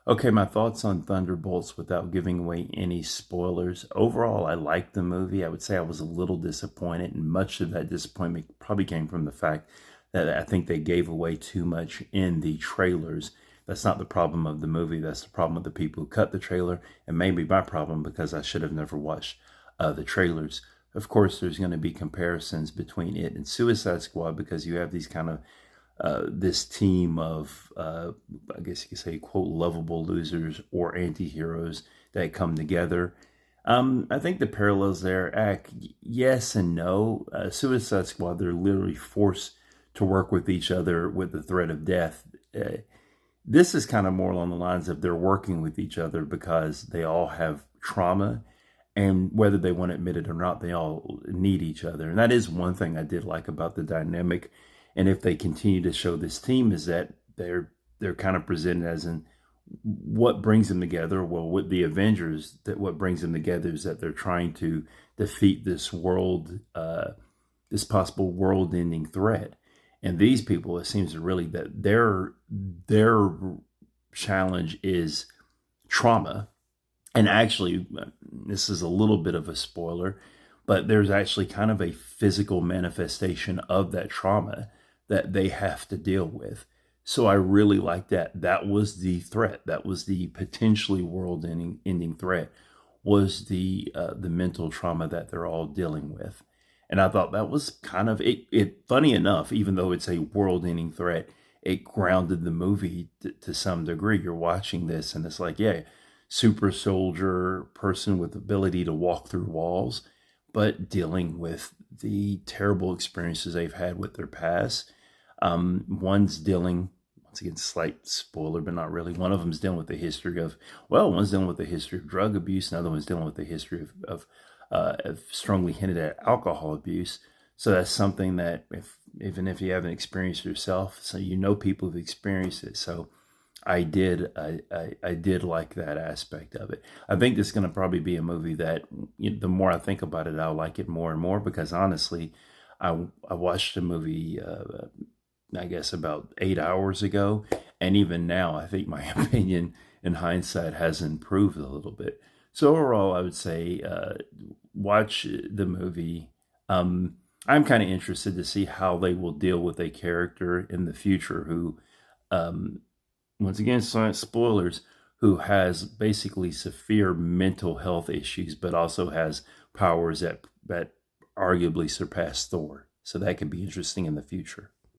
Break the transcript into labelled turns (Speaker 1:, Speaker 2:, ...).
Speaker 1: Okay, my thoughts on Thunderbolts without giving away any spoilers. Overall, I liked the movie. I would say I was a little disappointed, and much of that disappointment probably came from the fact that I think they gave away too much in the trailers. That's not the problem of the movie. That's the problem of the people who cut the trailer, and maybe my problem because I should have never watched the trailers. Of course, there's going to be comparisons between it and Suicide Squad because you have these kind of this team of, I guess you could say, quote, lovable losers or anti-heroes that come together. I think the parallels there act yes and no. Suicide Squad, they're literally forced to work with each other with the threat of death. This is kind of more along the lines of they're working with each other because they all have trauma, and whether they want to admit it or not, they all need each other. And that is one thing I did like about the dynamic. And if they continue to show this team, is that they're kind of presented as in what brings them together. Well, with the Avengers, that what brings them together is that they're trying to defeat this this possible world-ending threat. And these people, it seems really that their challenge is trauma. And actually, this is a little bit of a spoiler, but there's actually kind of a physical manifestation of that trauma that they have to deal with. So I really like that. That was the threat. That was the potentially world-ending threat. Was the mental trauma that they're all dealing with, and I thought that was kind of it. Funny enough, even though it's a world-ending threat, it grounded the movie to some degree. You're watching this, and it's like, yeah, super soldier person with ability to walk through walls, but dealing with the terrible experiences they've had with their past. One's dealing, once again, slight spoiler, but not really. One of them's dealing with the history of, well, one's dealing with the history of drug abuse. Another one's dealing with the history of strongly hinted at alcohol abuse. So that's something that even if you haven't experienced it yourself, so you know people who've experienced it. So I did like that aspect of it. I think this is going to probably be a movie that the more I think about it, I'll like it more and more because honestly, I watched the movie I guess about 8 hours ago, and even now I think my opinion in hindsight has improved a little bit. So overall, I would say watch the movie. I'm kind of interested to see how they will deal with a character in the future who um, once again, science spoilers, who has basically severe mental health issues, but also has powers that arguably surpass Thor. So that could be interesting in the future.